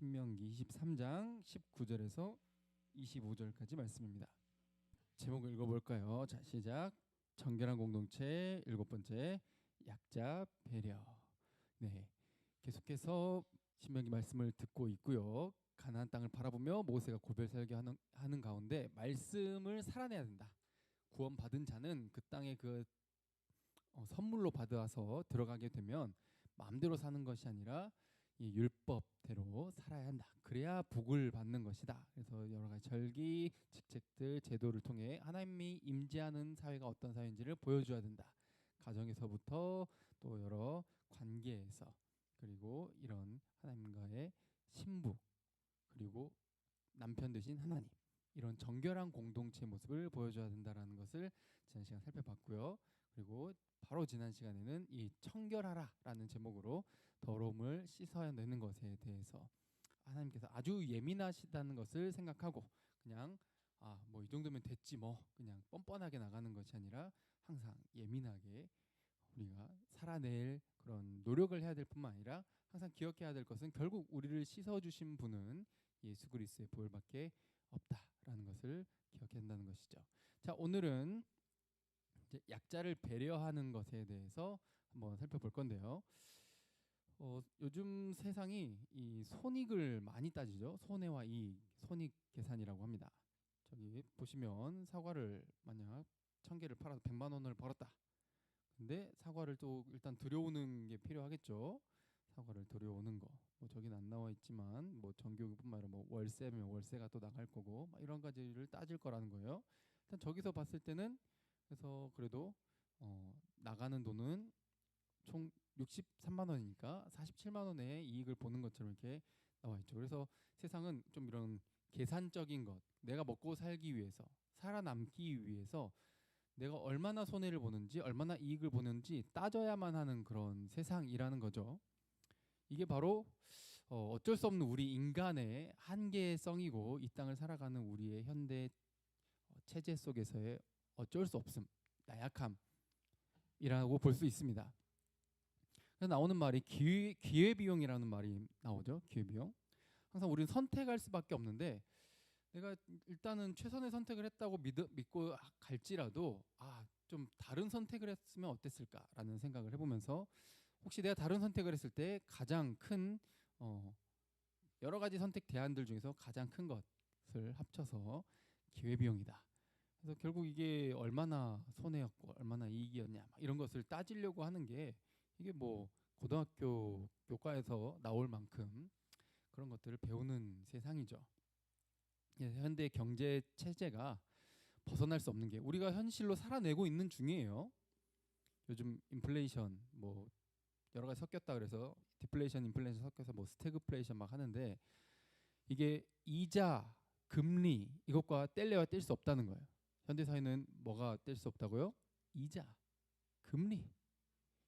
신명기 23장 19절에서 25절까지 말씀입니다. 제목 읽어볼까요? 자, 시작. 정결한 공동체 일곱 번째, 약자 배려. 네, 계속해서 신명기 말씀을 듣고 있고요. 가나안 땅을 바라보며 모세가 고별 설교하는 가운데 말씀을 살아내야 된다. 구원받은 자는 그 땅에 선물로 받아서 들어가게 되면 마음대로 사는 것이 아니라 이 율법대로 살아야 한다. 그래야 복을 받는 것이다. 그래서 여러 가지 절기, 직책들, 제도를 통해 하나님이 임재하는 사회가 어떤 사회인지를 보여줘야 된다. 가정에서부터 또 여러 관계에서, 그리고 이런 하나님과의 신부, 그리고 남편 되신 하나님, 이런 정결한 공동체 모습을 보여줘야 된다라는 것을 지난 시간 살펴봤고요. 그리고 바로 지난 시간에는 이 청결하라라는 제목으로 더러움을 씻어내는 것에 대해서 하나님께서 아주 예민하시다는 것을 생각하고 그냥 뭐 이 정도면 됐지 뭐 그냥 뻔뻔하게 나가는 것이 아니라 항상 예민하게 우리가 살아낼 그런 노력을 해야 될 뿐만 아니라 항상 기억해야 될 것은 결국 우리를 씻어주신 분은 예수 그리스도의 보혈밖에 없다라는 것을 기억해야 한다는 것이죠. 자, 오늘은 이제 약자를 배려하는 것에 대해서 한번 살펴볼 건데요. 요즘 세상이 이 손익을 많이 따지죠. 손해와 이익, 손익 계산이라고 합니다. 저기 보시면 사과를 만약 1,000개를 팔아서 100만 원을 벌었다. 근데 사과를 또 일단 들여오는 게 필요하겠죠. 사과를 들여오는 거. 뭐 저기는 안 나와 있지만 뭐 전기요금뿐만 아니라 뭐 월세면 월세가 또 나갈 거고 막 이런 가지를 따질 거라는 거예요. 일단 저기서 봤을 때는 그래서 그래도 나가는 돈은 총 63만 원이니까 47만 원의 이익을 보는 것처럼 이렇게 나와 있죠. 그래서 세상은 좀 이런 계산적인 것, 내가 먹고 살기 위해서, 살아남기 위해서 내가 얼마나 손해를 보는지, 얼마나 이익을 보는지 따져야만 하는 그런 세상이라는 거죠. 이게 바로 어쩔 수 없는 우리 인간의 한계성이고 이 땅을 살아가는 우리의 현대 체제 속에서의 어쩔 수 없음, 나약함이라고 볼 수 있습니다. 그래서 나오는 말이 기회비용이라는 말이 나오죠. 기회비용. 항상 우리는 선택할 수밖에 없는데 내가 일단은 최선의 선택을 했다고 믿고 갈지라도 좀 다른 선택을 했으면 어땠을까라는 생각을 해보면서 혹시 내가 다른 선택을 했을 때 가장 큰 여러 가지 선택 대안들 중에서 가장 큰 것을 합쳐서 기회비용이다. 그래서 결국 이게 얼마나 손해였고 얼마나 이익이었냐 이런 것을 따지려고 하는 게 이게 뭐 고등학교 교과에서 나올 만큼 그런 것들을 배우는 세상이죠. 현대 경제 체제가 벗어날 수 없는 게 우리가 현실로 살아내고 있는 중이에요. 요즘 인플레이션 뭐 여러 가지 섞였다 그래서 디플레이션, 인플레이션 섞여서 뭐 스태그플레이션 막 하는데 이게 이자, 금리 이것과 뗄래야 뗄 수 없다는 거예요. 현대 사회는 뭐가 뗄 수 없다고요? 이자, 금리.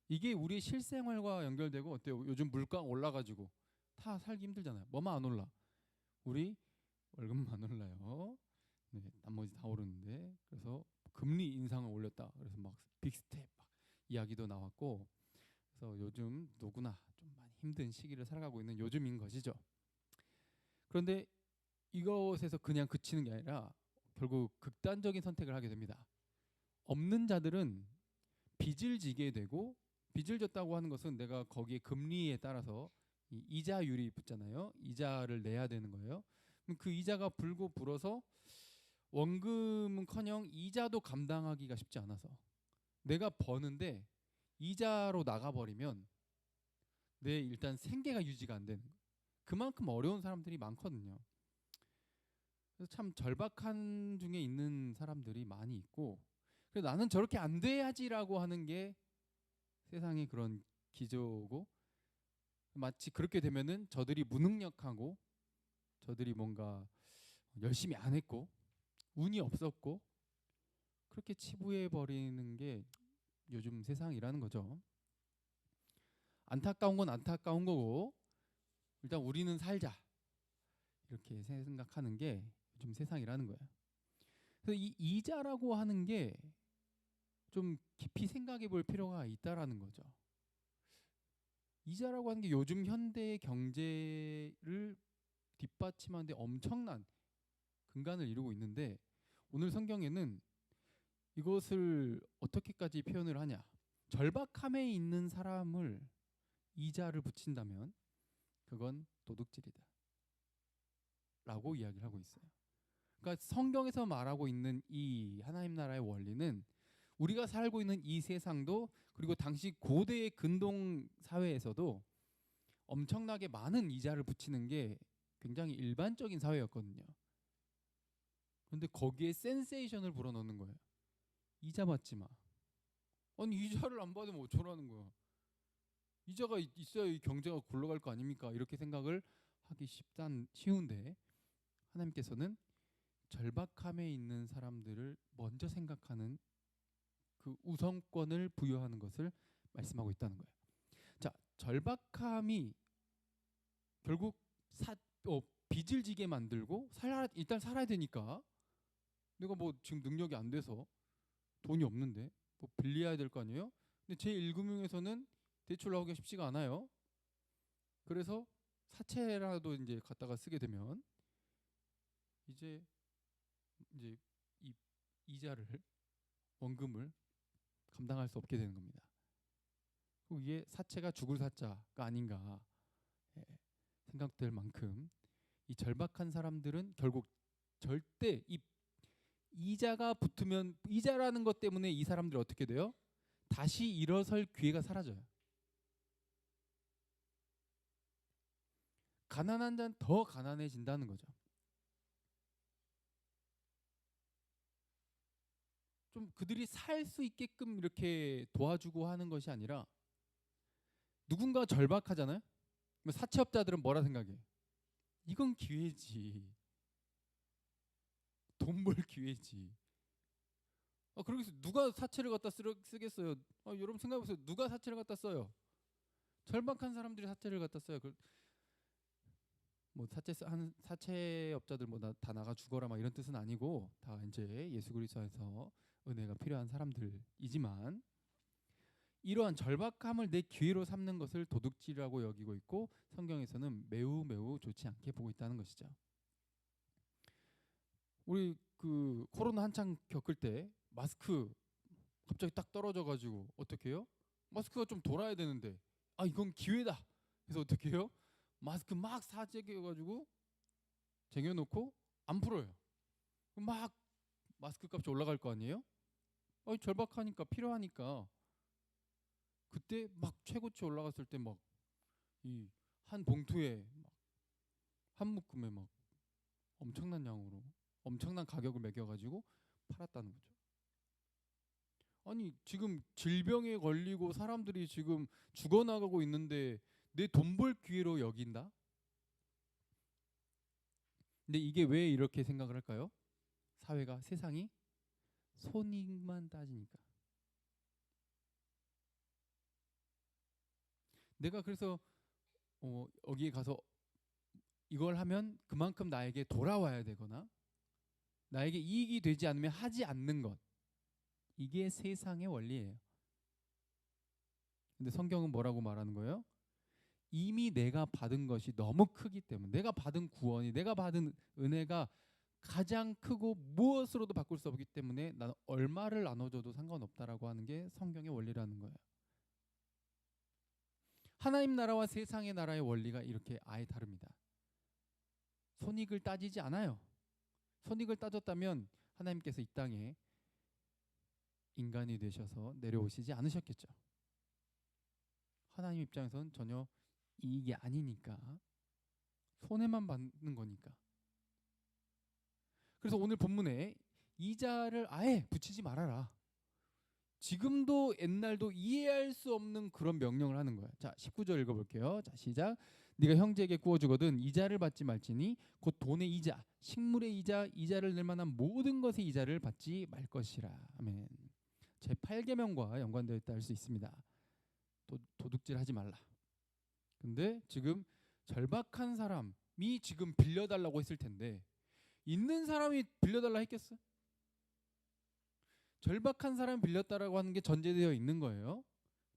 이게 우리의 실생활과 연결되고 어때요? 요즘 물가 올라가지고 다 살기 힘들잖아요. 뭐만 안 올라? 우리 월급만 올라요. 네, 나머지 다 오르는데 그래서 금리 인상을 올렸다. 그래서 막 빅스텝 막 이야기도 나왔고 그래서 요즘 누구나 좀 많이 힘든 시기를 살아가고 있는 요즘인 것이죠. 그런데 이것에서 그냥 그치는 게 아니라 결국 극단적인 선택을 하게 됩니다. 없는 자들은 빚을 지게 되고 빚을 졌다고 하는 것은 내가 거기에 금리에 따라서 이자율이 붙잖아요. 이자를 내야 되는 거예요. 그럼 그 이자가 불고 불어서 원금은커녕 이자도 감당하기가 쉽지 않아서 내가 버는데 이자로 나가버리면 내 일단 생계가 유지가 안 되는 거예요. 그만큼 어려운 사람들이 많거든요. 그래서 참 절박한 중에 있는 사람들이 많이 있고 그래서 나는 저렇게 안 돼야지라고 하는 게 세상의 그런 기조고 마치 그렇게 되면은 저들이 무능력하고 저들이 뭔가 열심히 안 했고 운이 없었고 그렇게 치부해 버리는 게 요즘 세상이라는 거죠. 안타까운 건 안타까운 거고 일단 우리는 살자 이렇게 생각하는 게 요즘 세상이라는 거예요. 그래서 이 이자라고 하는 게 좀 깊이 생각해 볼 필요가 있다라는 거죠. 이자라고 하는 게 요즘 현대 경제를 뒷받침하는데 엄청난 근간을 이루고 있는데 오늘 성경에는 이것을 어떻게까지 표현을 하냐? 절박함에 있는 사람을 이자를 붙인다면 그건 도둑질이다 라고 이야기를 하고 있어요. 그러니까 성경에서 말하고 있는 이 하나님 나라의 원리는 우리가 살고 있는 이 세상도 그리고 당시 고대의 근동 사회에서도 엄청나게 많은 이자를 붙이는 게 굉장히 일반적인 사회였거든요. 그런데 거기에 센세이션을 불어넣는 거예요. 이자 받지 마. 아니 이자를 안 받으면 어쩌라는 거야. 이자가 있어야 이 경제가 굴러갈 거 아닙니까? 이렇게 생각을 하기 쉬운데 하나님께서는 절박함에 있는 사람들을 먼저 생각하는 그 우선권을 부여하는 것을 말씀하고 있다는 거예요. 자, 절박함이 결국 빚을 지게 만들고 일단 살아야 되니까 내가 뭐 지금 능력이 안 돼서 돈이 없는데 뭐 빌려야 될 거 아니에요? 근데 제1금융에서는 대출 나오기가 쉽지가 않아요. 그래서 사채라도 이제 갖다가 쓰게 되면 이제 이 이자를 원금을 감당할 수 없게 되는 겁니다. 그리고 이게 사채가 죽을 사자가 아닌가 생각될 만큼 이 절박한 사람들은 결국 절대 이 이자가 붙으면 이자라는 것 때문에 이 사람들이 어떻게 돼요? 다시 일어설 기회가 사라져요. 가난한 자는 더 가난해진다는 거죠. 좀 그들이 살 수 있게끔 이렇게 도와주고 하는 것이 아니라 누군가 절박하잖아요. 사채업자들은 뭐라 생각해? 이건 기회지. 돈 벌 기회지. 그러겠어. 누가 사채를 갖다 쓰겠어요? 여러분 생각해보세요. 누가 사채를 갖다 써요? 절박한 사람들이 사채를 갖다 써요. 뭐 사채업자들 뭐 다 나가 죽어라 막 이런 뜻은 아니고 다 이제 예수 그리스도 안에서 은혜가 필요한 사람들이지만 이러한 절박함을 내 기회로 삼는 것을 도둑질이라고 여기고 있고 성경에서는 매우 매우 좋지 않게 보고 있다는 것이죠. 우리 그 코로나 한창 겪을 때 마스크 갑자기 딱 떨어져가지고 어떻게 해요? 마스크가 좀 돌아야 되는데 이건 기회다. 그래서 어떻게 해요? 마스크 막 사재겨가지고 쟁여놓고 안 풀어요. 막 마스크 값이 올라갈 거 아니에요? 절박하니까 필요하니까 그때 막 최고치 올라갔을 때 막 이 한 봉투에 한 묶음에 막 엄청난 양으로 엄청난 가격을 매겨가지고 팔았다는 거죠. 아니 지금 질병에 걸리고 사람들이 지금 죽어나가고 있는데 내 돈 벌 기회로 여긴다? 근데 이게 왜 이렇게 생각을 할까요? 사회가 세상이 손익만 따지니까. 내가 그래서 여기에 가서 이걸 하면 그만큼 나에게 돌아와야 되거나 나에게 이익이 되지 않으면 하지 않는 것. 이게 세상의 원리예요. 근데 성경은 뭐라고 말하는 거예요? 이미 내가 받은 것이 너무 크기 때문에 내가 받은 구원이 내가 받은 은혜가 가장 크고 무엇으로도 바꿀 수 없기 때문에 나는 얼마를 나눠줘도 상관없다라고 하는 게 성경의 원리라는 거예요. 하나님 나라와 세상의 나라의 원리가 이렇게 아예 다릅니다. 손익을 따지지 않아요. 손익을 따졌다면 하나님께서 이 땅에 인간이 되셔서 내려오시지 않으셨겠죠. 하나님 입장에서는 전혀 이익이 아니니까 손해만 받는 거니까. 그래서 오늘 본문에 이자를 아예 붙이지 말아라. 지금도 옛날도 이해할 수 없는 그런 명령을 하는 거예요. 자, 19절 읽어볼게요. 자, 시작. 네가 형제에게 구워주거든 이자를 받지 말지니 곧 돈의 이자, 식물의 이자, 이자를 낼 만한 모든 것의 이자를 받지 말 것이라. 아멘. 제 8계명과 연관되어 있다 할 수 있습니다. 도둑질하지 말라. 근데 지금 절박한 사람이 지금 빌려달라고 했을 텐데 있는 사람이 빌려달라 했겠어? 절박한 사람이 빌렸다라고 하는 게 전제되어 있는 거예요.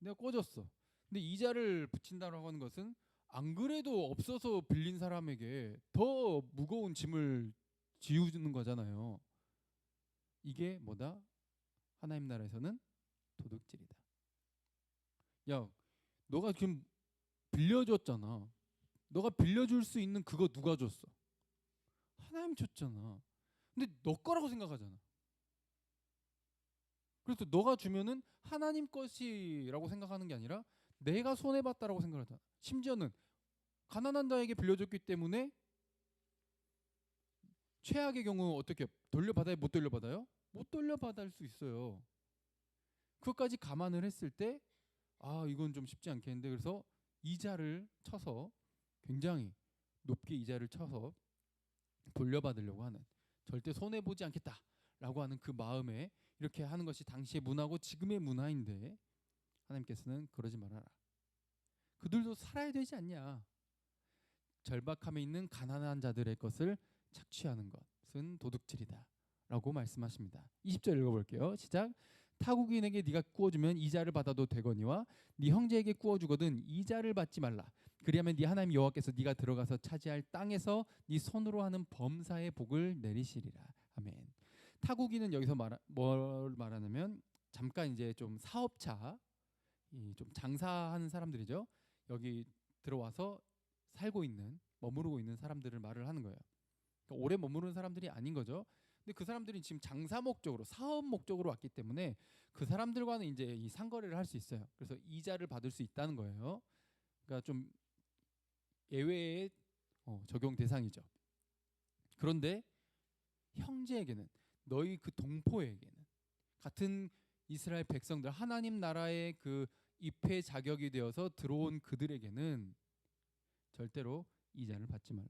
내가 꿔줬어. 근데 이자를 붙인다라고 하는 것은 안 그래도 없어서 빌린 사람에게 더 무거운 짐을 지우는 거잖아요. 이게 뭐다? 하나님 나라에서는 도둑질이다. 야, 너가 지금 빌려줬잖아. 너가 빌려줄 수 있는 그거 누가 줬어? 하나님 줬잖아. 근데 너 거라고 생각하잖아. 그래서 너가 주면은 하나님 것이라고 생각하는 게 아니라 내가 손해봤다라고 생각하잖아. 심지어는 가난한 자에게 빌려줬기 때문에 최악의 경우 어떻게 돌려받아요? 못 돌려받아요? 못 돌려받을 수 있어요. 그것까지 감안을 했을 때 이건 좀 쉽지 않겠는데, 그래서 이자를 쳐서 굉장히 높게 이자를 쳐서 돌려받으려고 하는, 절대 손해 보지 않겠다라고 하는 그 마음에 이렇게 하는 것이 당시의 문화고 지금의 문화인데, 하나님께서는 그러지 말아라. 그들도 살아야 되지 않냐. 절박함에 있는 가난한 자들의 것을 착취하는 것은 도둑질이다 라고 말씀하십니다. 20절 읽어볼게요. 시작. 타국인에게 네가 구워주면 이자를 받아도 되거니와 네 형제에게 구워주거든 이자를 받지 말라. 그리하면 네 하나님 여호와께서 네가 들어가서 차지할 땅에서 네 손으로 하는 범사의 복을 내리시리라. 아멘. 타국인은 여기서 뭘 말하냐면, 잠깐 이제 좀 사업차, 좀 장사하는 사람들이죠. 여기 들어와서 살고 있는, 머무르고 있는 사람들을 말을 하는 거예요. 그러니까 오래 머무르는 사람들이 아닌 거죠. 근데 그 사람들이 지금 장사 목적으로, 사업 목적으로 왔기 때문에 그 사람들과는 이제 이 상거래를 할 수 있어요. 그래서 이자를 받을 수 있다는 거예요. 그러니까 좀 예외의 적용 대상이죠. 그런데 형제에게는, 너희 그 동포에게는, 같은 이스라엘 백성들, 하나님 나라의 그 입회 자격이 되어서 들어온 그들에게는 절대로 이자를 받지 말라.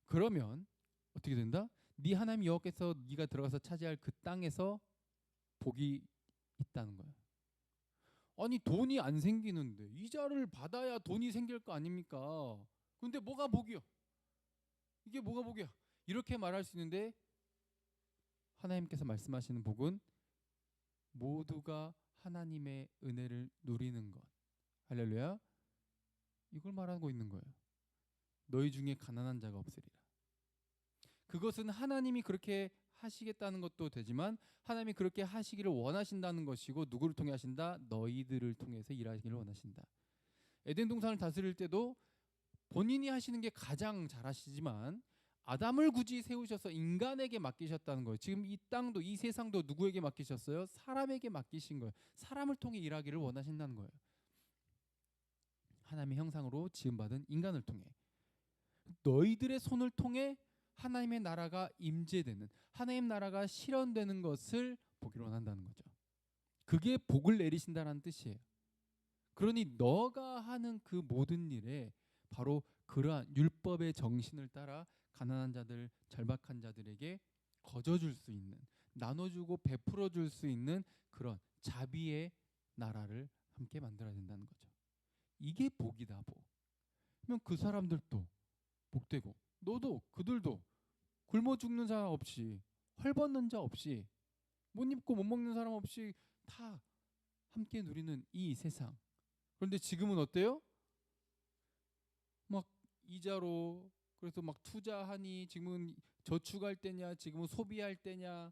그러면 어떻게 된다? 네 하나님 여호와께서 네가 들어가서 차지할 그 땅에서 복이 있다는 거예요. 아니 돈이 안 생기는데 이자를 받아야 돈이 생길 거 아닙니까? 근데 뭐가 복이요? 이게 뭐가 복이야? 이렇게 말할 수 있는데, 하나님께서 말씀하시는 복은 모두가 하나님의 은혜를 누리는 것. 할렐루야. 이걸 말하고 있는 거예요. 너희 중에 가난한 자가 없으리라. 그것은 하나님이 그렇게 하시겠다는 것도 되지만, 하나님이 그렇게 하시기를 원하신다는 것이고, 누구를 통해 하신다? 너희들을 통해서 일하시기를 원하신다. 에덴 동산을 다스릴 때도 본인이 하시는 게 가장 잘하시지만 아담을 굳이 세우셔서 인간에게 맡기셨다는 거예요. 지금 이 땅도, 이 세상도 누구에게 맡기셨어요? 사람에게 맡기신 거예요. 사람을 통해 일하기를 원하신다는 거예요. 하나님의 형상으로 지음받은 인간을 통해, 너희들의 손을 통해 하나님의 나라가 임재되는, 하나님 나라가 실현되는 것을 보기를 원한다는 거죠. 그게 복을 내리신다는 뜻이에요. 그러니 너가 하는 그 모든 일에 바로 그러한 율법의 정신을 따라 가난한 자들, 절박한 자들에게 거저줄 수 있는, 나눠주고 베풀어 줄 수 있는 그런 자비의 나라를 함께 만들어야 된다는 거죠. 이게 복이다, 복. 그러면 그 사람들도 복되고, 너도, 그들도 굶어 죽는 자 없이, 헐벗는 자 없이, 못 입고 못 먹는 사람 없이 다 함께 누리는 이 세상. 그런데 지금은 어때요? 막 이자로, 그래서 막 투자하니, 지금은 저축할 때냐, 지금은 소비할 때냐,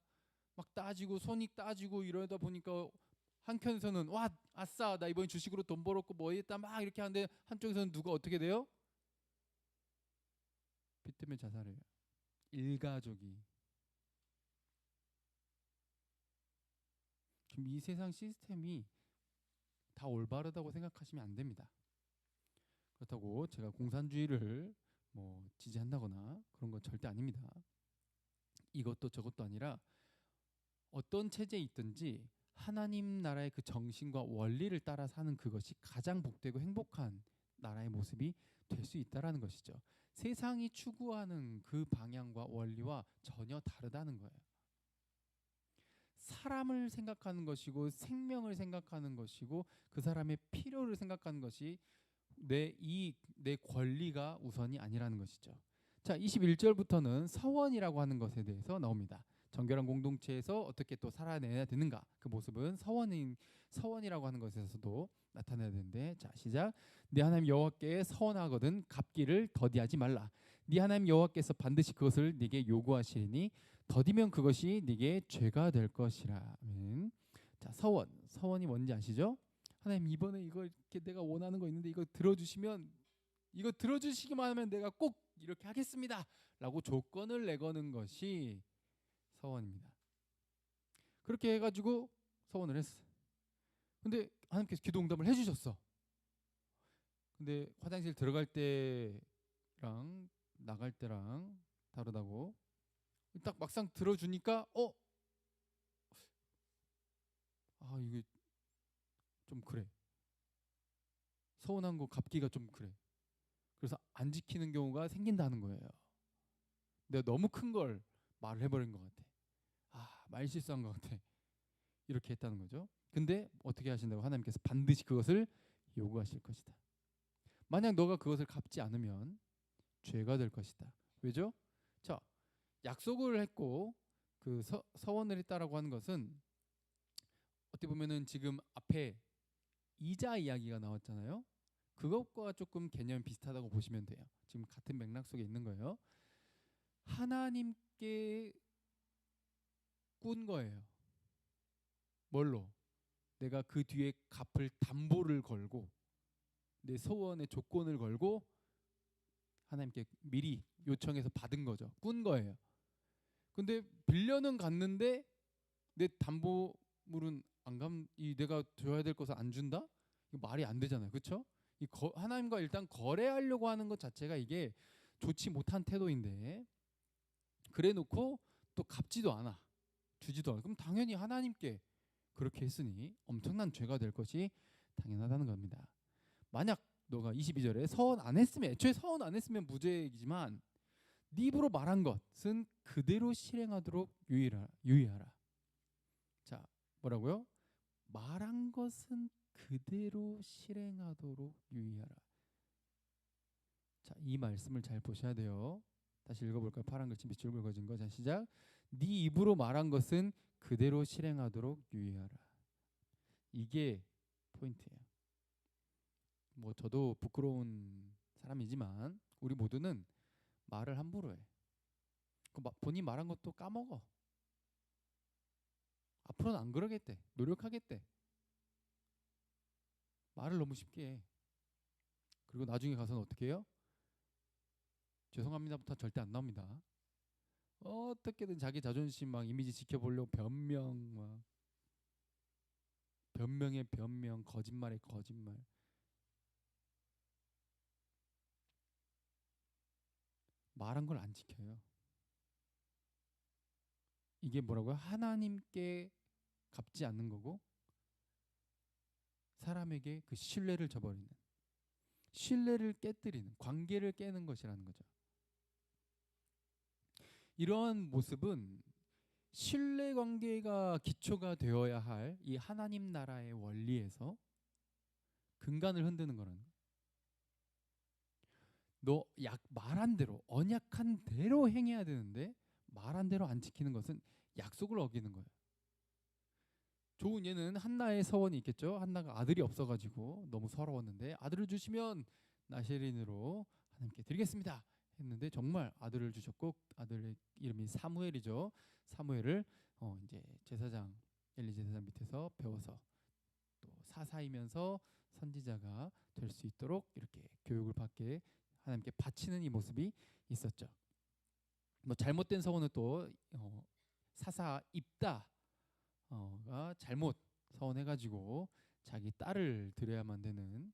막 따지고 손익 따지고 이러다 보니까 한편에서는 와 아싸 나 이번에 주식으로 돈 벌었고 뭐 했다 막 이렇게 하는데, 한쪽에서는 누가 어떻게 돼요? 빚 때문에 자살해요. 일가족이. 지금 이 세상 시스템이 다 올바르다고 생각하시면 안 됩니다. 그렇다고 제가 공산주의를 뭐 지지한다거나 그런 건 절대 아닙니다. 이것도 저것도 아니라, 어떤 체제에 있든지 하나님 나라의 그 정신과 원리를 따라 사는 그것이 가장 복되고 행복한 나라의 모습이 될 수 있다라는 것이죠. 세상이 추구하는 그 방향과 원리와 전혀 다르다는 거예요. 사람을 생각하는 것이고, 생명을 생각하는 것이고, 그 사람의 필요를 생각하는 것이 내 이익, 내 권리가 우선이 아니라는 것이죠. 자, 21절부터는 서원이라고 하는 것에 대해서 나옵니다. 정결한 공동체에서 어떻게 또 살아내야 되는가, 그 모습은 서원이라고 하는 것에서도 나타내야 되는데, 자 시작. 네 하나님 여호와께 서원하거든 갚기를 더디하지 말라. 네 하나님 여호와께서 반드시 그것을 네게 요구하시리니 더디면 그것이 네게 죄가 될 것이라. 아멘. 자 서원이 뭔지 아시죠? 하나님 이번에 이거 이렇게 내가 원하는 거 있는데 이거 들어주시면, 이거 들어주시기만 하면 내가 꼭 이렇게 하겠습니다 라고 조건을 내거는 것이 서원입니다. 그렇게 해가지고 서원을 했어. 근데 하나님께서 기도 응답을 해주셨어. 근데 화장실 들어갈 때랑 나갈 때랑 다르다고. 딱 막상 들어주니까 이게 좀 그래. 서운한 거 갚기가 좀 그래. 그래서 안 지키는 경우가 생긴다는 거예요. 내가 너무 큰 걸 말을 해버린 것 같아. 말 실수한 것 같아. 이렇게 했다는 거죠. 근데 어떻게 하신다고? 하나님께서 반드시 그것을 요구하실 것이다. 만약 너가 그것을 갚지 않으면 죄가 될 것이다. 왜죠? 자, 약속을 했고 그 서원을 했다라고 하는 것은 어떻게 보면은 지금 앞에 이자 이야기가 나왔잖아요. 그것과 조금 개념이 비슷하다고 보시면 돼요. 지금 같은 맥락 속에 있는 거예요. 하나님께 꾼 거예요. 뭘로? 내가 그 뒤에 갚을 담보를 걸고 내 소원의 조건을 걸고 하나님께 미리 요청해서 받은 거죠. 꾼 거예요. 근데 빌려는 갔는데 내 담보물은 내가 줘야 될 것을 안 준다? 이거 말이 안 되잖아요. 그렇죠? 하나님과 일단 거래하려고 하는 것 자체가 이게 좋지 못한 태도인데, 그래 놓고 또 갚지도 않아. 주지도 않아. 그럼 당연히 하나님께 그렇게 했으니 엄청난 죄가 될 것이 당연하다는 겁니다. 만약 너가 22절에 애초에 서원 안 했으면 무죄이지만 네 입으로 말한 것은 그대로 실행하도록 유의하라. 자, 뭐라고요? 말한 것은 그대로 실행하도록 유의하라. 자, 이 말씀을 잘 보셔야 돼요. 다시 읽어볼까요? 파란 글씨 밑줄 굵어진 거. 자, 시작. 네 입으로 말한 것은 그대로 실행하도록 유의하라. 이게 포인트예요. 뭐 저도 부끄러운 사람이지만 우리 모두는 말을 함부로 해. 본인 말한 것도 까먹어. 앞으로는 안 그러겠대. 노력하겠대. 말을 너무 쉽게 해. 그리고 나중에 가서는 어떻게 해요? 죄송합니다부터 절대 안 나옵니다. 어떻게든 자기 자존심 막 이미지 지켜보려고 변명에 변명, 거짓말에 거짓말. 말한 걸 안 지켜요. 이게 뭐라고요? 하나님께 갚지 않는 거고 사람에게 그 신뢰를 저버리는, 신뢰를 깨뜨리는, 관계를 깨는 것이라는 거죠. 이러한 모습은 신뢰관계가 기초가 되어야 할 이 하나님 나라의 원리에서 근간을 흔드는 거라는 거예요. 너 말한 대로, 언약한 대로 행해야 되는데 말한 대로 안 지키는 것은 약속을 어기는 거예요. 좋은 예는 한나의 서원이 있겠죠. 한나가 아들이 없어가지고 너무 서러웠는데 아들을 주시면 나시린으로 하나님께 드리겠습니다 했는데 정말 아들을 주셨고, 아들의 이름이 사무엘이죠. 사무엘을 이제 제사장 엘리 제사장 밑에서 배워서 또 사사이면서 선지자가 될 수 있도록 이렇게 교육을 받게 하나님께 바치는 이 모습이 있었죠. 뭐 잘못된 서원은 또 사사 입다가 잘못 서원해가지고 자기 딸을 드려야만 되는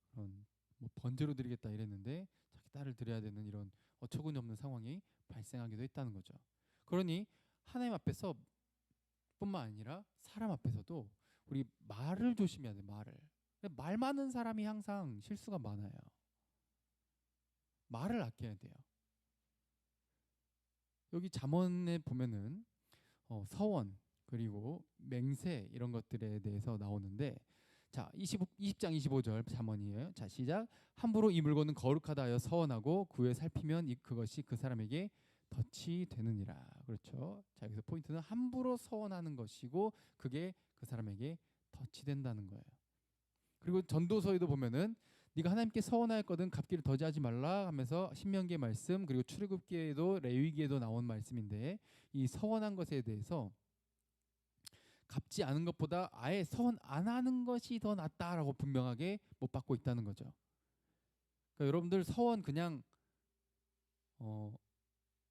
그런, 뭐 번제로 드리겠다 이랬는데 자기 딸을 드려야 되는 이런 어처구니 없는 상황이 발생하기도 했다는 거죠. 그러니 하나님 앞에서 뿐만 아니라 사람 앞에서도 우리 말을 조심해야 돼. 말 많은 사람이 항상 실수가 많아요. 말을 아껴야 돼요. 여기 잠언에 보면은 서원 그리고 맹세 이런 것들에 대해서 나오는데, 자 20장 25절 잠언이에요. 자 시작. 함부로 이 물건은 거룩하다 하여 서원하고 그 후에 살피면 그것이 그 사람에게 덫이 되느니라. 그렇죠? 자, 여기서 포인트는 함부로 서원하는 것이고 그게 그 사람에게 덫이 된다는 거예요. 그리고 전도서에도 보면은 네가 하나님께 서원하였거든 갚기를 더디하지 말라 하면서 신명기의 말씀, 그리고 출애굽기에도 레위기에도 나온 말씀인데, 이 서원한 것에 대해서 갚지 않은 것보다 아예 서원 안 하는 것이 더 낫다라고 분명하게 못 받고 있다는 거죠. 그러니까 여러분들 서원 그냥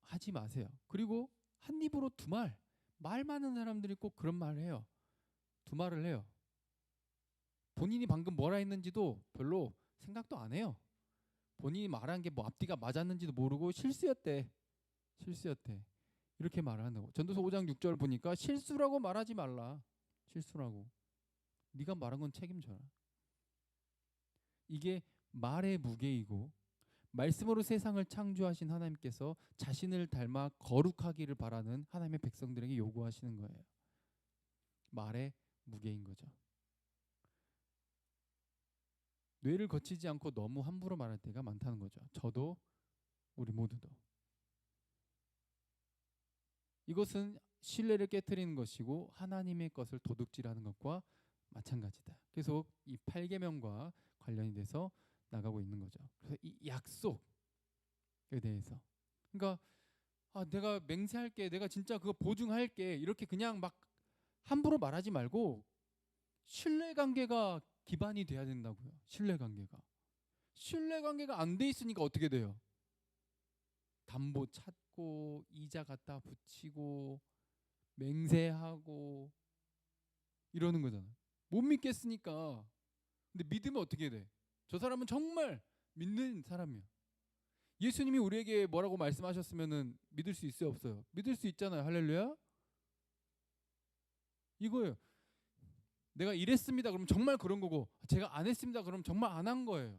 하지 마세요. 그리고 한 입으로 두 말 많은 사람들이 꼭 그런 말을 해요. 두 말을 해요. 본인이 방금 뭐라 했는지도 별로 생각도 안 해요. 본인이 말한 게 뭐 앞뒤가 맞았는지도 모르고 실수였대. 이렇게 말을 한다고. 전도서 5장 6절 보니까 실수라고 말하지 말라. 실수라고. 네가 말한 건 책임져라. 이게 말의 무게이고, 말씀으로 세상을 창조하신 하나님께서 자신을 닮아 거룩하기를 바라는 하나님의 백성들에게 요구하시는 거예요. 말의 무게인 거죠. 뇌를 거치지 않고 너무 함부로 말할 때가 많다는 거죠. 저도 우리 모두도. 이것은 신뢰를 깨트리는 것이고 하나님의 것을 도둑질하는 것과 마찬가지다. 계속 이 8계명과 관련이 돼서 나가고 있는 거죠. 그래서 이 약속에 대해서, 그러니까 내가 맹세할게, 내가 진짜 그거 보증할게, 이렇게 그냥 막 함부로 말하지 말고 신뢰관계가 기반이 돼야 된다고요. 신뢰관계가 안 돼 있으니까 어떻게 돼요? 담보 찾고 이자 갖다 붙이고 맹세하고 이러는 거잖아요. 못 믿겠으니까. 근데 믿으면 어떻게 돼? 저 사람은 정말 믿는 사람이야. 예수님이 우리에게 뭐라고 말씀하셨으면은 믿을 수 있어요, 없어요? 믿을 수 있잖아요. 할렐루야. 이거예요. 내가 이랬습니다. 그럼 정말 그런 거고, 제가 안 했습니다. 그럼 정말 안 한 거예요.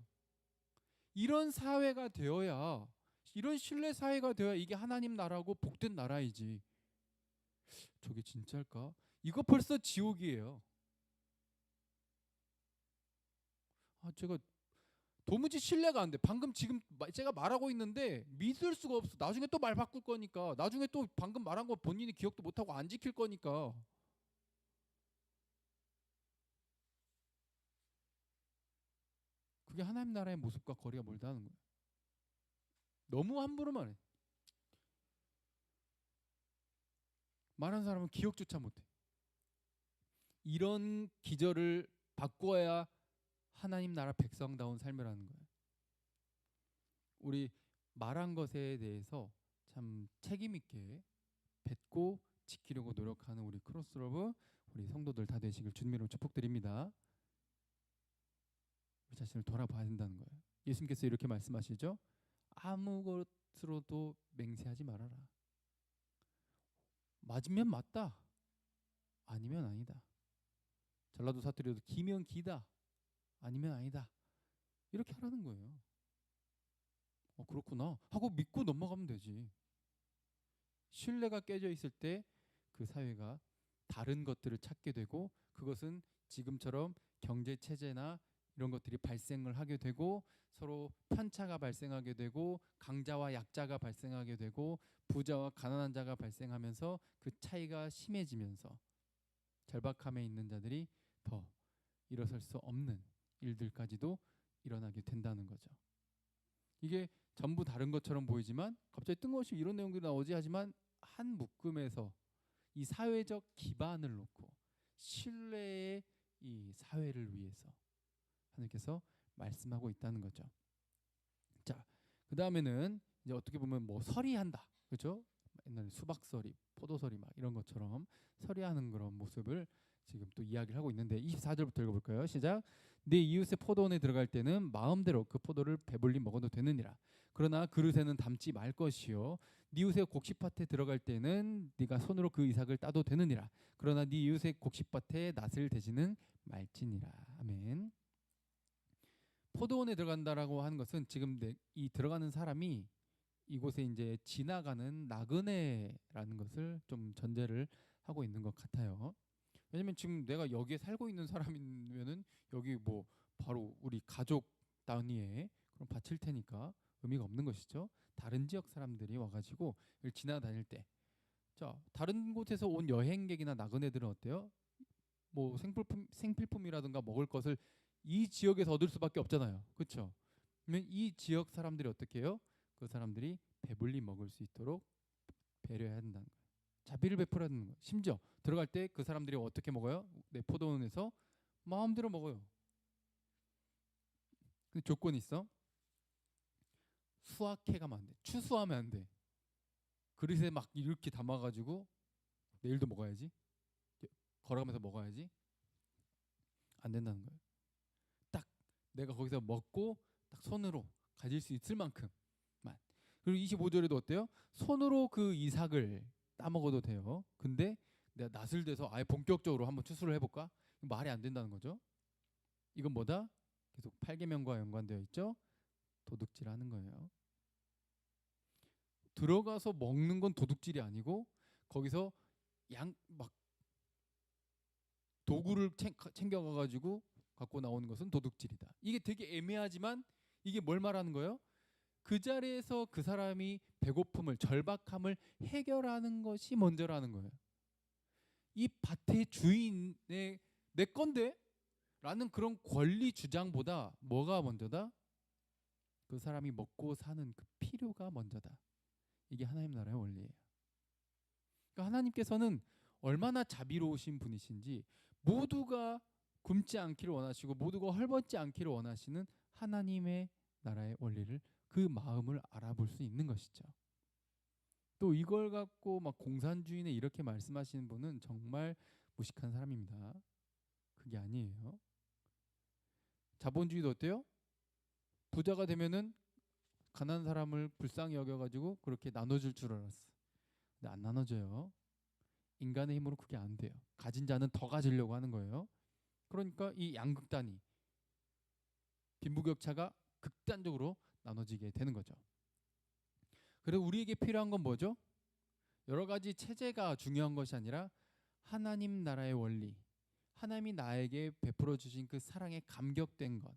이런 사회가 되어야, 이런 신뢰 사회가 되어야 이게 하나님 나라고 복된 나라이지. 저게 진짜일까? 이거 벌써 지옥이에요. 제가 도무지 신뢰가 안 돼. 방금 지금 제가 말하고 있는데 믿을 수가 없어. 나중에 또 말 바꿀 거니까. 나중에 또 방금 말한 거 본인이 기억도 못하고 안 지킬 거니까. 그게 하나님 나라의 모습과 거리가 멀다는 거예요. 너무 함부로 말해. 말한 사람은 기억조차 못해. 이런 기절을 바꿔야 하나님 나라 백성다운 삶이라는 거예요. 우리 말한 것에 대해서 참 책임 있게 뱉고 지키려고 노력하는 우리 크로스로브 우리 성도들 다 되시길 주님으로 축복드립니다. 우리 자신을 돌아봐야 된다는 거예요. 예수님께서 이렇게 말씀하시죠. 아무것으로도 맹세하지 말아라. 맞으면 맞다, 아니면 아니다. 전라도 사투리로도 기면 기다, 아니면 아니다. 이렇게 하라는 거예요. 그렇구나 하고 믿고 넘어가면 되지. 신뢰가 깨져 있을 때 그 사회가 다른 것들을 찾게 되고, 그것은 지금처럼 경제 체제나 이런 것들이 발생을 하게 되고, 서로 편차가 발생하게 되고, 강자와 약자가 발생하게 되고, 부자와 가난한 자가 발생하면서 그 차이가 심해지면서 절박함에 있는 자들이 더 일어설 수 없는 일들까지도 일어나게 된다는 거죠. 이게 전부 다른 것처럼 보이지만 갑자기 뜬금없이 이런 내용들이 나오지, 하지만 한 묶음에서 이 사회적 기반을 놓고 신뢰의 이 사회를 위해서 하나님께서 말씀하고 있다는 거죠. 자, 그 다음에는 이제 어떻게 보면 뭐 서리한다, 그렇죠? 옛날에 수박서리, 포도서리 막 이런 것처럼 서리하는 그런 모습을 지금 또 이야기를 하고 있는데, 24절부터 읽어볼까요? 시작. 네 이웃의 포도원에 들어갈 때는 마음대로 그 포도를 배불리 먹어도 되느니라. 그러나 그릇에는 담지 말 것이요, 네 이웃의 곡식밭에 들어갈 때는 네가 손으로 그 이삭을 따도 되느니라. 그러나 네 이웃의 곡식밭에 낫을 대지는 말지니라. 아멘. 포도원에 들어간다라고 하는 것은 지금 이 들어가는 사람이 이곳에 이제 지나가는 나그네라는 것을 좀 전제를 하고 있는 것 같아요. 왜냐면 지금 내가 여기에 살고 있는 사람이면은 여기 뭐 바로 우리 가족 단위에 그럼 바칠 테니까 의미가 없는 것이죠. 다른 지역 사람들이 와가지고 여기 지나다닐 때, 자 다른 곳에서 온 여행객이나 나그네들은 어때요? 뭐 생필품이라든가 먹을 것을 이 지역에서 얻을 수밖에 없잖아요. 그렇죠? 그러면 이 지역 사람들이 어떻게 해요? 그 사람들이 배불리 먹을 수 있도록 배려해야 한다는 거예요. 자비를 베풀어야 하는 거예요. 심지어 들어갈 때 그 사람들이 어떻게 먹어요? 내 포도원에서 마음대로 먹어요. 근데 조건이 있어. 수확해가면 안 돼. 추수하면 안 돼. 그릇에 막 이렇게 담아가지고 내일도 먹어야지. 걸어가면서 먹어야지. 안 된다는 거예요. 딱 내가 거기서 먹고 딱 손으로 가질 수 있을 만큼만. 그리고 25절에도 어때요? 손으로 그 이삭을 따먹어도 돼요. 근데 내가 낯을 대서 아예 본격적으로 한번 추수를 해볼까? 말이 안 된다는 거죠. 이건 뭐다? 계속 8계명과 연관되어 있죠. 도둑질하는 거예요. 들어가서 먹는 건 도둑질이 아니고 거기서 양 막 도구를 챙겨가가지고 갖고 나오는 것은 도둑질이다. 이게 되게 애매하지만 이게 뭘 말하는 거예요? 그 자리에서 그 사람이 배고픔을 절박함을 해결하는 것이 먼저라는 거예요. 이 밭의 주인의 내 건데? 라는 그런 권리 주장보다 뭐가 먼저다? 그 사람이 먹고 사는 그 필요가 먼저다. 이게 하나님 나라의 원리예요. 그러니까 하나님께서는 얼마나 자비로우신 분이신지 모두가 굶지 않기를 원하시고 모두가 헐벗지 않기를 원하시는 하나님의 나라의 원리를 그 마음을 알아볼 수 있는 것이죠. 또 이걸 갖고 막 공산주의네 이렇게 말씀하시는 분은 정말 무식한 사람입니다. 그게 아니에요. 자본주의도 어때요? 부자가 되면은 가난한 사람을 불쌍히 여겨가지고 그렇게 나눠줄 줄 알았어. 근데 안 나눠줘요. 인간의 힘으로 그게 안 돼요. 가진 자는 더 가지려고 하는 거예요. 그러니까 이 양극단이 빈부격차가 극단적으로 나눠지게 되는 거죠. 그래서 우리에게 필요한 건 뭐죠? 여러 가지 체제가 중요한 것이 아니라 하나님 나라의 원리, 하나님이 나에게 베풀어 주신 그 사랑에 감격된 것,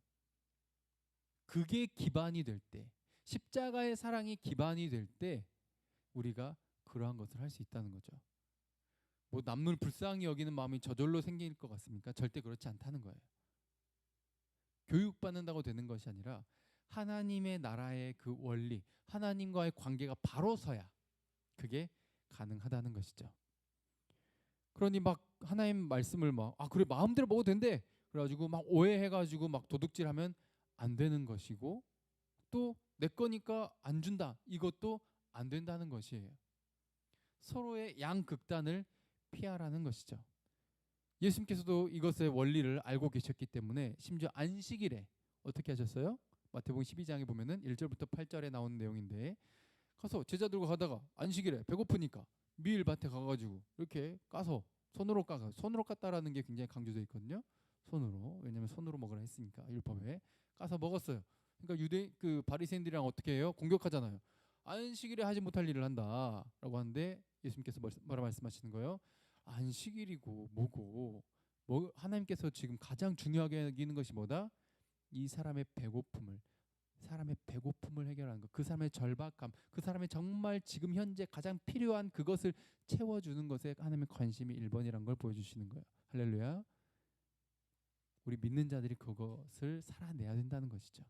그게 기반이 될 때, 십자가의 사랑이 기반이 될 때 우리가 그러한 것을 할 수 있다는 거죠. 뭐 남을 불쌍히 여기는 마음이 저절로 생길 것 같습니까? 절대 그렇지 않다는 거예요. 교육받는다고 되는 것이 아니라 하나님의 나라의 그 원리, 하나님과의 관계가 바로 서야 그게 가능하다는 것이죠. 그러니 막 하나님 말씀을 막 그래 마음대로 먹어도 된대. 그래가지고 막 오해해가지고 막 도둑질하면 안 되는 것이고 또 내 거니까 안 준다. 이것도 안 된다는 것이에요. 서로의 양극단을 피하라는 것이죠. 예수님께서도 이것의 원리를 알고 계셨기 때문에 심지어 안식일에 어떻게 하셨어요? 마태복음 12장에 보면은 1절부터 8절에 나오는 내용인데 가서 제자들과 가다가 안식일에 배고프니까 밀밭에 가가지고 이렇게 까서 손으로 깠다라는 게 굉장히 강조되어 있거든요. 손으로. 왜냐하면 손으로 먹으라 했으니까 율법에 까서 먹었어요. 그러니까 유대 그 바리새인들이랑 어떻게 해요? 공격하잖아요. 안식일에 하지 못할 일을 한다라고 하는데 예수님께서 뭐라 말씀하시는 거예요? 안식일이고 뭐고 뭐 하나님께서 지금 가장 중요하게 여기는 것이 뭐다? 이 사람의 배고픔을 해결하는 것, 그 사람의 절박함, 그 사람의 정말 지금 현재 가장 필요한 그것을 채워주는 것에 하나님의 관심이 1번이란 걸 보여주시는 거예요. 할렐루야. 우리 믿는 자들이 그것을 살아내야 된다는 것이죠.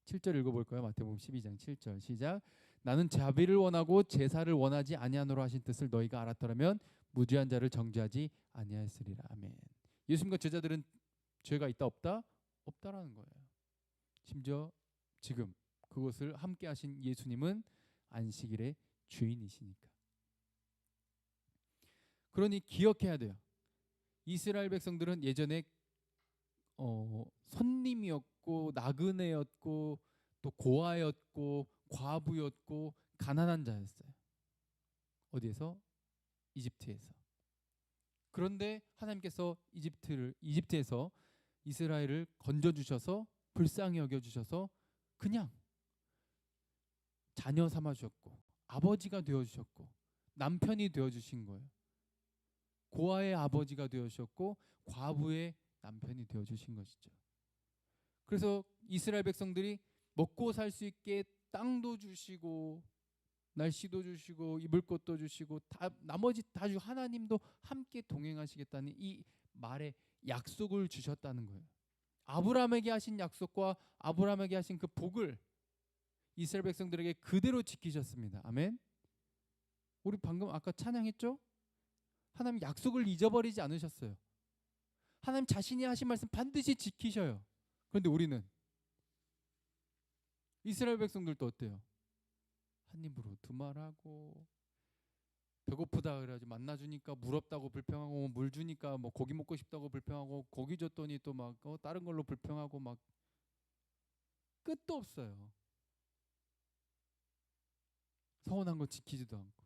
7절 읽어볼까요? 마태복음 12장 7절 시작. 나는 자비를 원하고 제사를 원하지 아니하노라 하신 뜻을 너희가 알았더라면 무죄한 자를 정죄하지 아니하였으리라. 아멘. 예수님과 제자들은 죄가 있다 없다? 없다라는 거예요. 심지어 지금 그것을 함께 하신 예수님은 안식일의 주인이시니까. 그러니 기억해야 돼요. 이스라엘 백성들은 예전에 손님이었고 나그네였고 또 고아였고 과부였고 가난한 자였어요. 어디에서? 이집트에서. 그런데 하나님께서 이집트에서 이스라엘을 건져 주셔서 불쌍히 여겨 주셔서 그냥 자녀 삼아 주셨고 아버지가 되어 주셨고 남편이 되어 주신 거예요. 고아의 아버지가 되어 주셨고 과부의 남편이 되어 주신 것이죠. 그래서 이스라엘 백성들이 먹고 살 수 있게 땅도 주시고 날씨도 주시고 입을 것도 주시고 다 나머지 다 주 하나님도 함께 동행하시겠다는 이 말에 약속을 주셨다는 거예요. 아브라함에게 하신 약속과 아브라함에게 하신 그 복을 이스라엘 백성들에게 그대로 지키셨습니다. 아멘. 우리 방금 아까 찬양했죠? 하나님 약속을 잊어버리지 않으셨어요. 하나님 자신이 하신 말씀 반드시 지키셔요. 그런데 우리는 이스라엘 백성들도 어때요? 한 입으로 두 말하고 배고프다 그래가지고 만나 주니까 물 없다고 불평하고 물 주니까 뭐 고기 먹고 싶다고 불평하고 고기 줬더니 또 막 다른 걸로 불평하고 막 끝도 없어요. 서운한 거 지키지도 않고.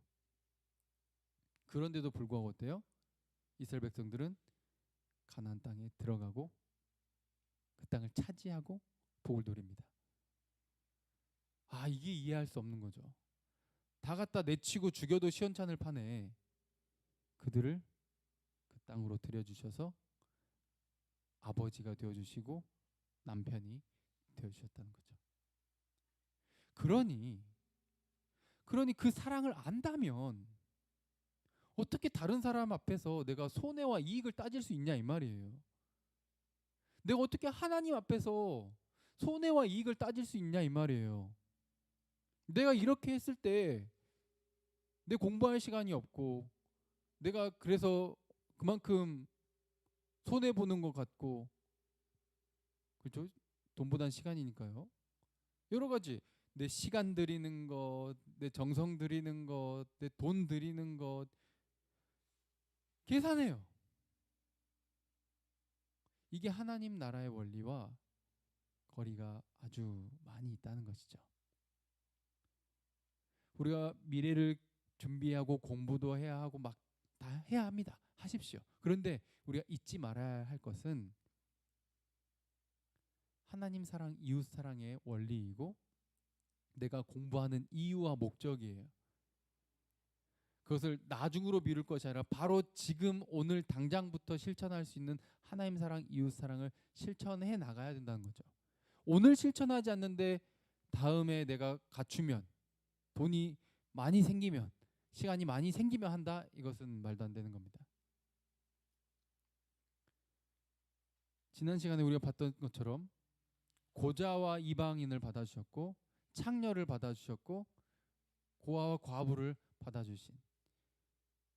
그런데도 불구하고 어때요? 이스라엘 백성들은 가나안 땅에 들어가고 그 땅을 차지하고 복을 누립니다. 아, 이게 이해할 수 없는 거죠. 다 갖다 내치고 죽여도 시원찮을 판에 그들을 그 땅으로 들여주셔서 아버지가 되어주시고 남편이 되어주셨다는 거죠. 그러니 그 사랑을 안다면 어떻게 다른 사람 앞에서 내가 손해와 이익을 따질 수 있냐 이 말이에요. 내가 어떻게 하나님 앞에서 손해와 이익을 따질 수 있냐 이 말이에요. 내가 이렇게 했을 때 내 공부할 시간이 없고 내가 그래서 그만큼 손해 보는 것 같고, 그렇죠? 돈보단 시간이니까요. 여러 가지 내 시간 들이는 것, 내 정성 들이는 것, 내 돈 들이는 것 계산해요. 이게 하나님 나라의 원리와 거리가 아주 많이 있다는 것이죠. 우리가 미래를 준비하고 공부도 해야 하고 막 다 해야 합니다. 하십시오. 그런데 우리가 잊지 말아야 할 것은 하나님 사랑, 이웃 사랑의 원리이고 내가 공부하는 이유와 목적이에요. 그것을 나중으로 미룰 것이 아니라 바로 지금 오늘 당장부터 실천할 수 있는 하나님 사랑, 이웃 사랑을 실천해 나가야 된다는 거죠. 오늘 실천하지 않는데 다음에 내가 갖추면, 돈이 많이 생기면, 시간이 많이 생기면 한다? 이것은 말도 안 되는 겁니다. 지난 시간에 우리가 봤던 것처럼 고자와 이방인을 받아주셨고 창녀를 받아주셨고 고아와 과부를 받아주신,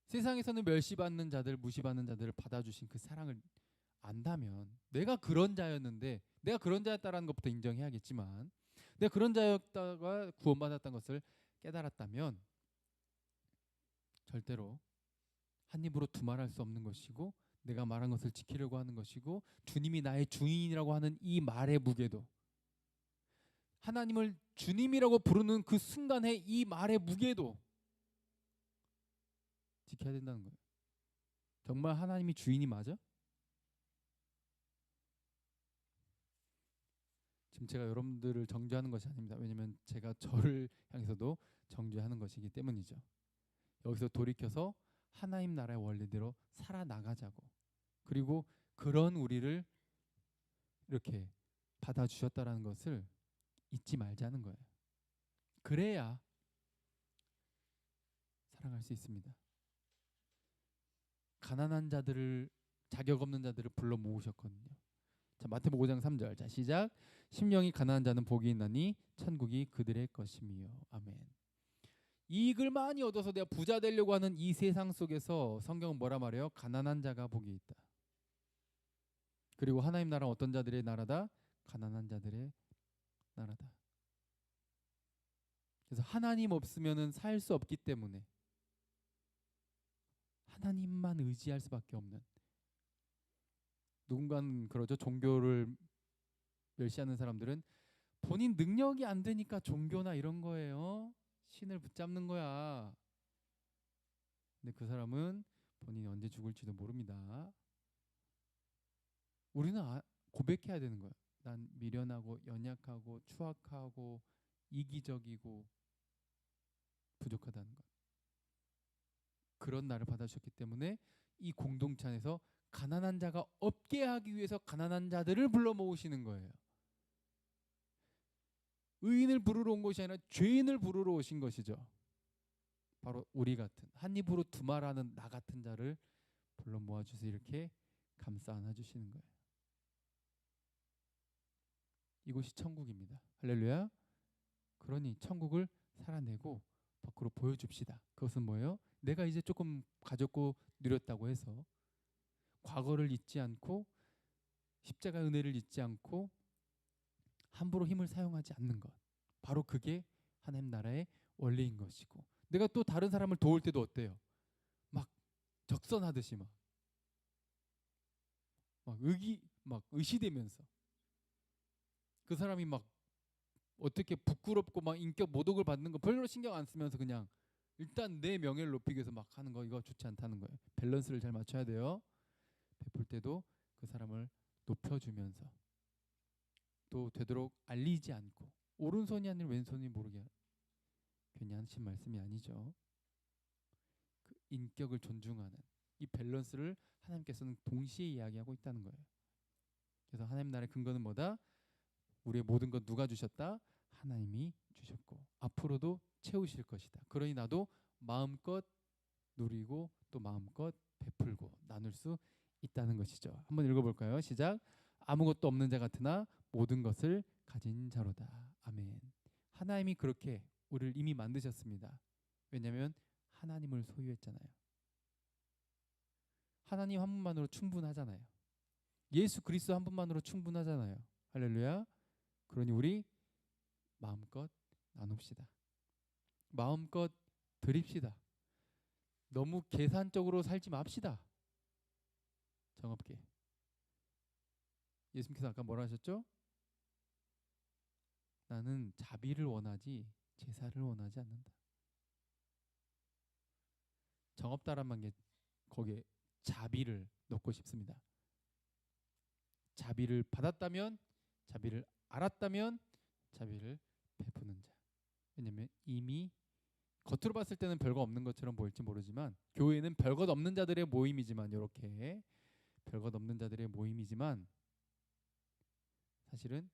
세상에서는 멸시받는 자들, 무시받는 자들을 받아주신 그 사랑을 안다면, 내가 그런 자였는데, 내가 그런 자였다라는 것부터 인정해야겠지만 내가 그런 자였다가 구원받았다는 것을 깨달았다면 절대로 한 입으로 두말할 수 없는 것이고 내가 말한 것을 지키려고 하는 것이고 주님이 나의 주인이라고 하는 이 말의 무게도, 하나님을 주님이라고 부르는 그 순간의 이 말의 무게도 지켜야 된다는 거예요. 정말 하나님이 주인이 맞아? 지금 제가 여러분들을 정죄하는 것이 아닙니다. 왜냐하면 제가 저를 향해서도 정죄하는 것이기 때문이죠. 여기서 돌이켜서 하나님 나라의 원리대로 살아나가자고, 그리고 그런 우리를 이렇게 받아주셨다라는 것을 잊지 말자는 거예요. 그래야 사랑할 수 있습니다. 가난한 자들을, 자격 없는 자들을 불러 모으셨거든요. 자, 마태복음 5장 3절. 자, 시작. 심령이 가난한 자는 복이 있나니 천국이 그들의 것이며. 아멘. 이익을 많이 얻어서 내가 부자 되려고 하는 이 세상 속에서 성경은 뭐라 말해요? 가난한 자가 복이 있다. 그리고 하나님 나라는 어떤 자들의 나라다? 가난한 자들의 나라다. 그래서 하나님 없으면은 살 수 없기 때문에 하나님만 의지할 수밖에 없는, 누군가는 그러죠. 종교를 멸시하는 사람들은 본인 능력이 안 되니까 종교나 이런 거예요. 신을 붙잡는 거야. 근데 그 사람은 본인이 언제 죽을지도 모릅니다. 우리는 고백해야 되는 거야. 난 미련하고 연약하고 추악하고 이기적이고 부족하다는 것. 그런 나를 받아주셨기 때문에 이 공동체 안에서 가난한 자가 없게 하기 위해서 가난한 자들을 불러 모으시는 거예요. 의인을 부르러 온 것이 아니라 죄인을 부르러 오신 것이죠. 바로 우리 같은 한 입으로 두 말하는 나 같은 자를 불러 모아주셔서 이렇게 감싸 안아주시는 거예요. 이곳이 천국입니다. 할렐루야. 그러니 천국을 살아내고 밖으로 보여줍시다. 그것은 뭐예요? 내가 이제 조금 가졌고 누렸다고 해서 과거를 잊지 않고 십자가 은혜를 잊지 않고 함부로 힘을 사용하지 않는 것. 바로 그게 하나님 나라의 원리인 것이고, 내가 또 다른 사람을 도울 때도 어때요? 막 적선하듯이 막 의시되면서 그 사람이 막 어떻게 부끄럽고 막 인격 모독을 받는 거 별로 신경 안 쓰면서 그냥 일단 내 명예를 높이기 위해서 막 하는 거, 이거 좋지 않다는 거예요. 밸런스를 잘 맞춰야 돼요. 베풀 때도 그 사람을 높여주면서 또 되도록 알리지 않고, 오른손이 아니라 왼손이 모르게 괜히 하신 말씀이 아니죠. 그 인격을 존중하는 이 밸런스를 하나님께서는 동시에 이야기하고 있다는 거예요. 그래서 하나님 나라의 근거는 뭐다? 우리의 모든 것 누가 주셨다? 하나님이 주셨고 앞으로도 채우실 것이다. 그러니 나도 마음껏 누리고 또 마음껏 베풀고 나눌 수 있다는 것이죠. 한번 읽어볼까요? 시작. 아무것도 없는 자 같으나 모든 것을 가진 자로다. 아멘. 하나님이 그렇게 우리를 이미 만드셨습니다. 왜냐하면 하나님을 소유했잖아요. 하나님 한 분만으로 충분하잖아요. 예수 그리스도 한 분만으로 충분하잖아요. 할렐루야. 그러니 우리 마음껏 나눕시다. 마음껏 드립시다. 너무 계산적으로 살지 맙시다. 정없게. 예수님께서 아까 뭐라 하셨죠? 나는 자비를 원하지 제사를 원하지 않는다. 정없다란 게 거기에 자비를 넣고 싶습니다. 자비를 받았다면, 자비를 알았다면 자비를 베푸는 자. 왜냐하면 이미 겉으로 봤을 때는 별거 없는 것처럼 보일지 모르지만, 교회는 별것 없는 자들의 모임이지만, 이렇게 별것 없는 자들의 모임이지만 사실은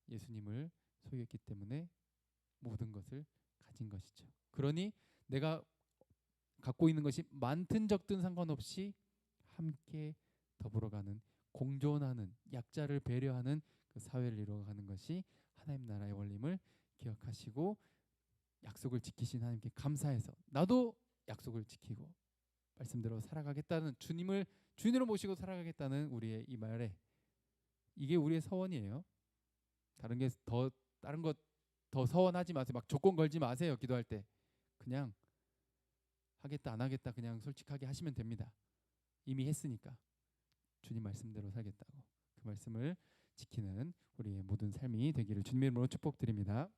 예수님을 소유했기 때문에 모든 것을 가진 것이죠. 그러니 내가 갖고 있는 것이 많든 적든 상관없이 함께 더불어가는, 공존하는, 약자를 배려하는 그 사회를 이루어가는 것이 하나님 나라의 원림을 기억하시고 약속을 지키신 하나님께 감사해서 나도 약속을 지키고 말씀대로 살아가겠다는, 주님을 주인으로 모시고 살아가겠다는 우리의 이 말에, 이게 우리의 서원이에요. 다른 것 더 서원하지 마세요. 막 조건 걸지 마세요. 기도할 때 그냥 하겠다 안 하겠다 그냥 솔직하게 하시면 됩니다. 이미 했으니까 주님 말씀대로 살겠다고 그 말씀을 지키는 우리의 모든 삶이 되기를 주님의 이름으로 축복드립니다.